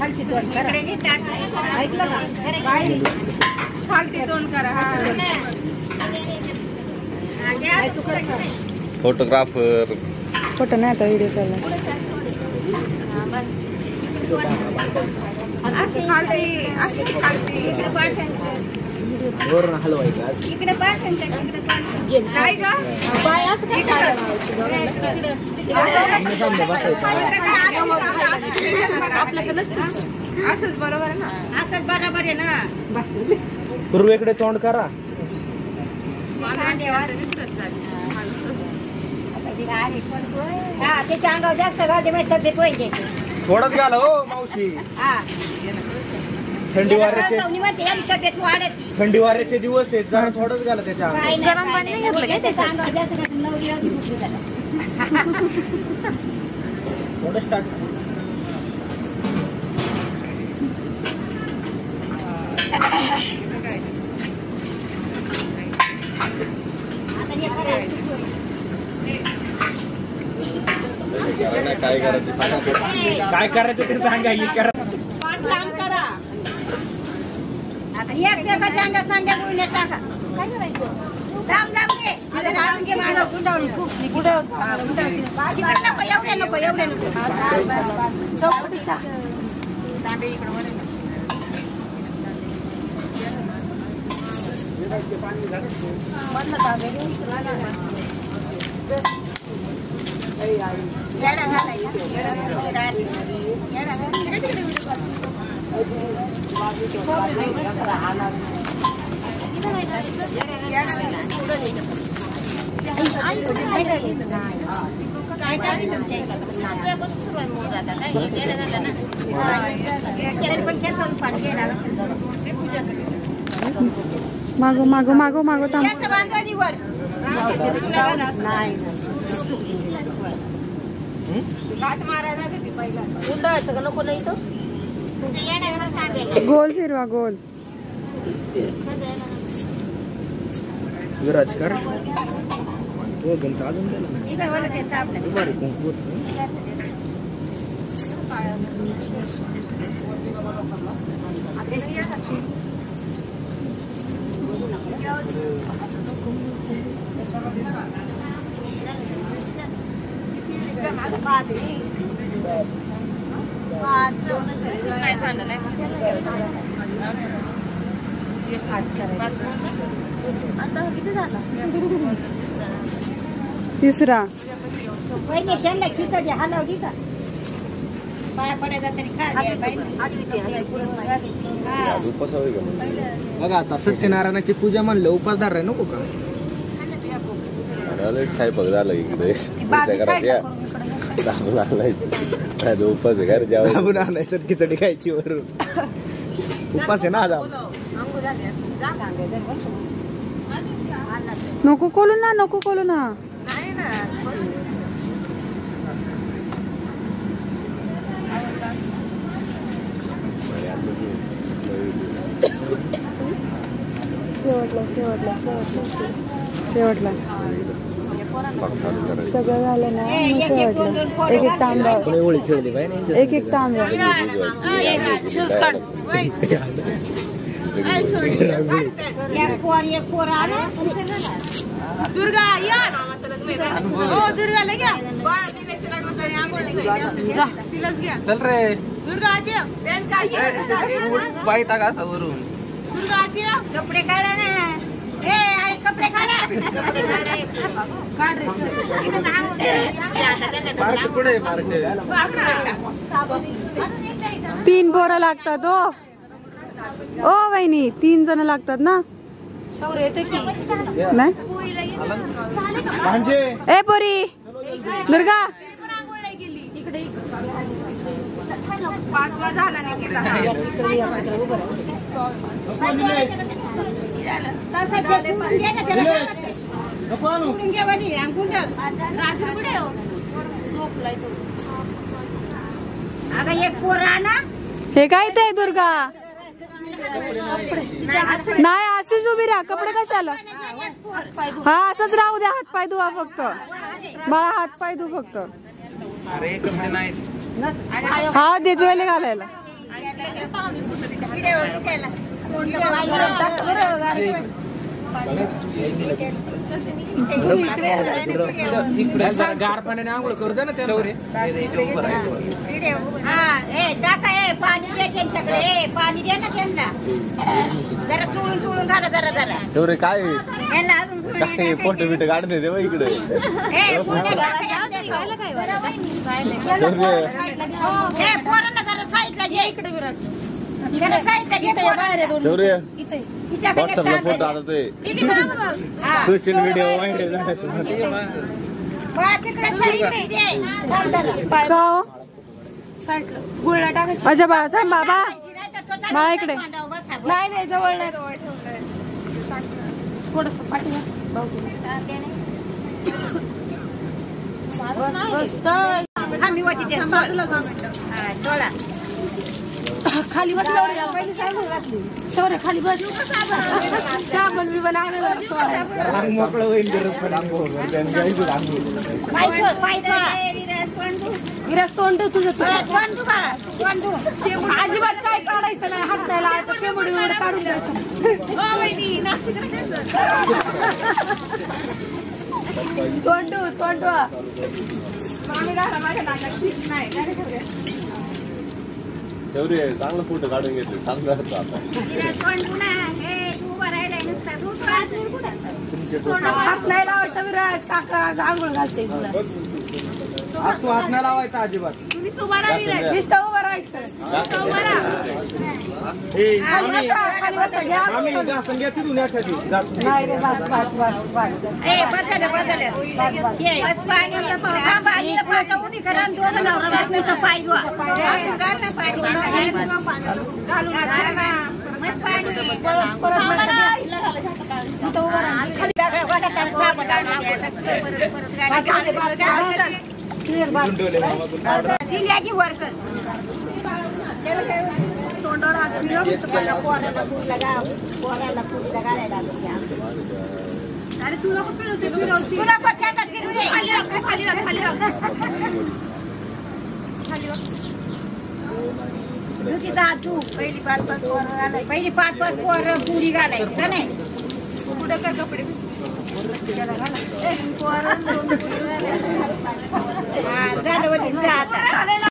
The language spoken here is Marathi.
खालती तोंड करा ऐकलं का खालती तोंड करा फोटोग्राफर फोटो नाही आता व्हिडिओ चालला इकडे काय ग बाय असं असंच बरोबर आहे ना असंच बरोबर आहे ना पूर्वेकडे तोंड करा त्याच्या अंगावर जास्त गावते माहिती तब्येत व्हायची थोडंच घाला हो मावशी थंडी वाऱ्याचे तब्येत वाढत थंडी वाऱ्याचे दिवस आहेत जरा थोडंच घाला त्याच्या थोडंच टाक काय करायचं सांगा काय करायचं ते सांगा हे करा एकमेकाच्या अंगात सांड्या गुळण्या टाका काय करायचं लांब लांब घे घालून घे माझं गुंडावून खूप एवढे नको चौकटीचा तांबे इकडे मधलं तांबे येडा घालायचा मागो मागो मागो मागो थांब गुंडाळायचं का नको नाही तो गोल फिरवा गोल राजकारण तो गंता अजून दुपारी कुंकू तिसरा त्यांना खिचडी हलवली का पाया पडायचा तरी बघा आता सत्यनारायणाची पूजा म्हणलं उपासदार आहे नको का स्वयंपाक झाला इकडे दाबून आणायचं उपास आहे का दाबून आणायचं खिचडी खायची वरून उपास आहे ना आज नको खोलू ना नको खोलू ना शेवटला सगळं झालं ना शेवटला एक एक तांबा होळी खेळली पाहिजे एक एक तांबा दुर्गा या दुर्गा घ्या चल रे दुर्गा बाई टाका असा वरून दुर्गा कपडे काढा ना कपडे काढा पार्क कुठे पार्क 3 पोरं लागतात ओ वहिनी 3 जण लागतात ना नाही ए पोरी दुर्गा हे काय ते दुर्गा नाही अशीच उभी राहा कपडे कशाला हा असंच राहू द्या हात पाय धुवा फक्त बाळा हात पाय धु फक्त अरे कपडे नाही हा देत वेळे घालायला गार पाण्याने आंघोळ करू दे ना त्याला पाणी दे त्यांच्याकडे पाणी दे ना त्यांना जरा चुळून चुळून घाला जरा जरा तेवढे काय काय फोटो बिटो काढते ते इकडे पोरांना जरा साईडला घे इकडे विराज जरा साईडला घे शौर्य व्हॉट्सअपला फोटो आता ते सोशल मीडिया व्हायरल गुळला टाकायचं अच्छा बा थांब बाबा बाळा इकडे नाही नाही जवळ नाही थोडस पाठीवर खाली बस सौर्य खाली बस साबण बिबन मोकळं होईल विराज तोंड तुझं अजिबात काय काढायचं नाही हात नाही लावायचं शेंबडी वगैरे काढून द्यायचं तोंडू तोंडू शौर्य चांगला फोटो काढून घेतले चांगला होता आता हात नाही लावायचा विराज काका आंघोळ घालते तू हात नाही लावायचा अजिबात नुसतं उभं राहायचं खाली बसा घ्या आम्ही घासून घ्या तिथून एखादी तोंडावर हात फिरव अरे तुला फिरवते तुला तू पहिली पाच पोरं पुरी घालायची का नाही कुठे काय कपडे झालं